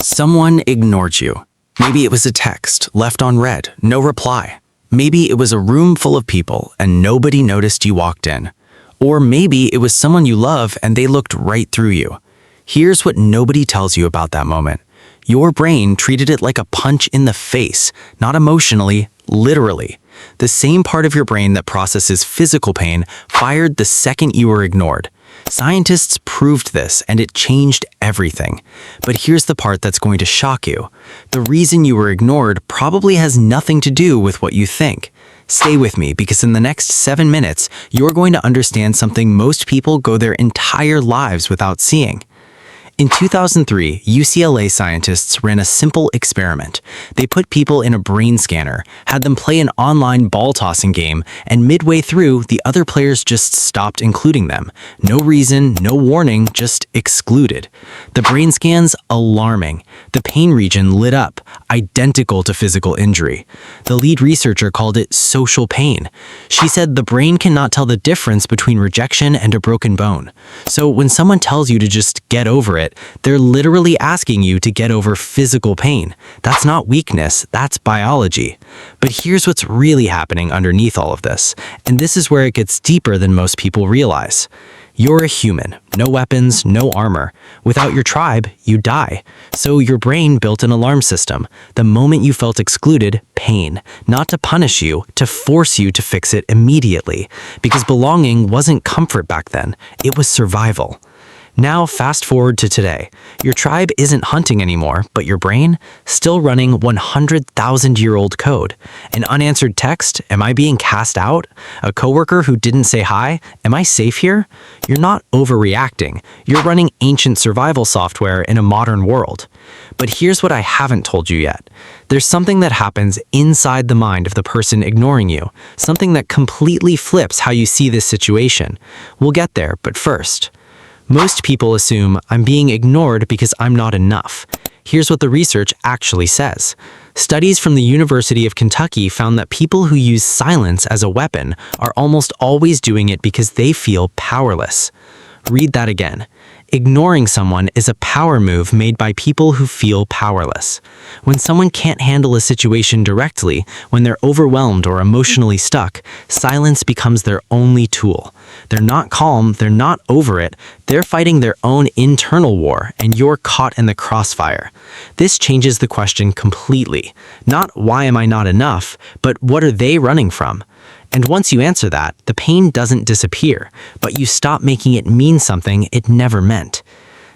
Someone ignored you. Maybe it was a text left unread, no reply. Maybe it was a room full of people and nobody noticed you walked in. Or maybe it was someone you love and they looked right through you. Here's what nobody tells you about that moment. Your brain treated it like a punch in the face, not emotionally, literally. The same part of your brain that processes physical pain fired the second you were ignored. Scientists proved this, and it changed everything. But here's the part that's going to shock you. The reason you were ignored probably has nothing to do with what you think. Stay with me, because in the next 7 minutes, you're going to understand something most people go their entire lives without seeing. In 2003, UCLA scientists ran a simple experiment. They put people in a brain scanner, had them play an online ball tossing game, and midway through, the other players just stopped including them. No reason, no warning, just excluded. The brain scans, alarming. The pain region lit up, identical to physical injury. The lead researcher called it social pain. She said the brain cannot tell the difference between rejection and a broken bone. So when someone tells you to just get over it, they're literally asking you to get over physical pain. That's not weakness, that's biology. But here's what's really happening underneath all of this, and this is where it gets deeper than most people realize. You're a human, no weapons, no armor. Without your tribe, you die. So your brain built an alarm system. The moment you felt excluded, pain. Not to punish you, to force you to fix it immediately. Because belonging wasn't comfort back then, it was survival. Now fast forward to today. Your tribe isn't hunting anymore, but your brain, still running 100,000-year-old code. An unanswered text, am I being cast out? A coworker who didn't say hi, am I safe here? You're not overreacting. You're running ancient survival software in a modern world. But here's what I haven't told you yet. There's something that happens inside the mind of the person ignoring you, something that completely flips how you see this situation. We'll get there, but first, most people assume I'm being ignored because I'm not enough. Here's what the research actually says. Studies from the University of Kentucky found that people who use silence as a weapon are almost always doing it because they feel powerless. Read that again. Ignoring someone is a power move made by people who feel powerless. When someone can't handle a situation directly, when they're overwhelmed or emotionally stuck, silence becomes their only tool. They're not calm, they're not over it, they're fighting their own internal war, and you're caught in the crossfire. This changes the question completely. Not why am I not enough, but what are they running from? And once you answer that, the pain doesn't disappear, but you stop making it mean something it never meant.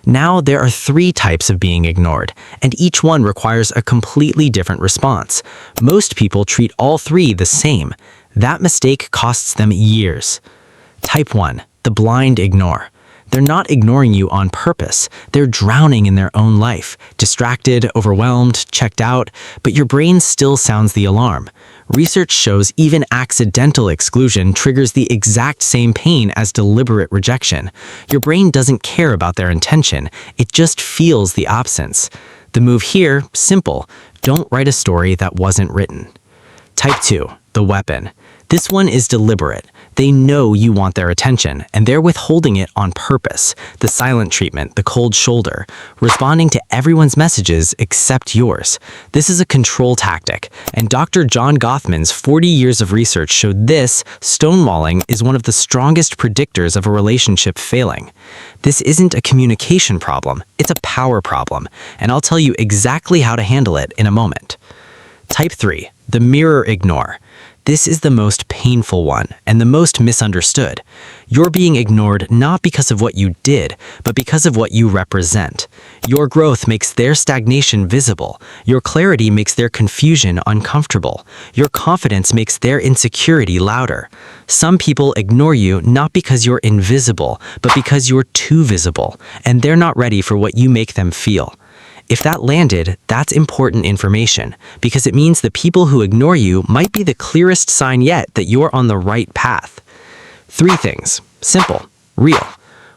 Now there are 3 types of being ignored, and each one requires a completely different response. Most people treat all 3 the same. That mistake costs them years. Type 1, the blind ignore. They're not ignoring you on purpose. They're drowning in their own life, distracted, overwhelmed, checked out, but your brain still sounds the alarm. Research shows even accidental exclusion triggers the exact same pain as deliberate rejection. Your brain doesn't care about their intention, it just feels the absence. The move here, simple. Don't write a story that wasn't written. Type 2, the weapon. This one is deliberate. They know you want their attention, and they're withholding it on purpose. The silent treatment, the cold shoulder, responding to everyone's messages except yours. This is a control tactic, and Dr. John Gottman's 40 years of research showed this, stonewalling, is one of the strongest predictors of a relationship failing. This isn't a communication problem, it's a power problem, and I'll tell you exactly how to handle it in a moment. Type 3, the mirror ignore. This is the most painful one and the most misunderstood. You're being ignored not because of what you did, but because of what you represent. Your growth makes their stagnation visible. Your clarity makes their confusion uncomfortable. Your confidence makes their insecurity louder. Some people ignore you not because you're invisible, but because you're too visible, and they're not ready for what you make them feel. If that landed, that's important information, because it means the people who ignore you might be the clearest sign yet that you're on the right path. 3 things. Simple. Real.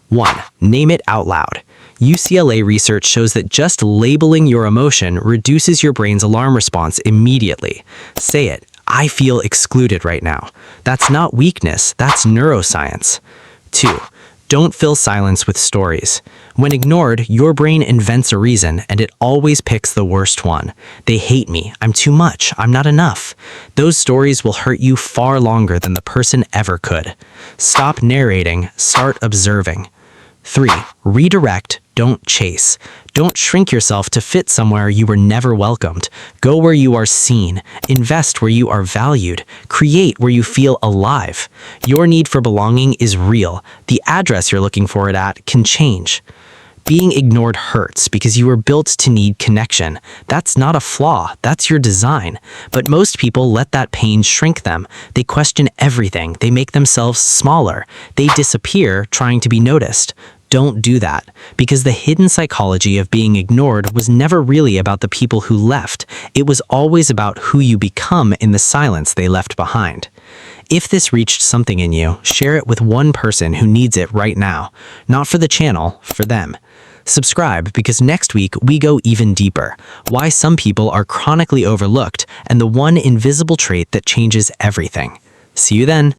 1. Name it out loud. UCLA research shows that just labeling your emotion reduces your brain's alarm response immediately. Say it. I feel excluded right now. That's not weakness, that's neuroscience. 2. Don't fill silence with stories. When ignored, your brain invents a reason, and it always picks the worst one. They hate me, I'm too much, I'm not enough. Those stories will hurt you far longer than the person ever could. Stop narrating, start observing. 3. Redirect, don't chase. Don't shrink yourself to fit somewhere you were never welcomed. Go where you are seen. Invest where you are valued. Create where you feel alive. Your need for belonging is real. The address you're looking for it at can change. Being ignored hurts because you were built to need connection. That's not a flaw, that's your design. But most people let that pain shrink them. They question everything, they make themselves smaller. They disappear trying to be noticed. Don't do that, because the hidden psychology of being ignored was never really about the people who left. It was always about who you become in the silence they left behind. If this reached something in you, share it with one person who needs it right now. Not for the channel, for them. Subscribe, because next week we go even deeper. Why some people are chronically overlooked, and the one invisible trait that changes everything. See you then.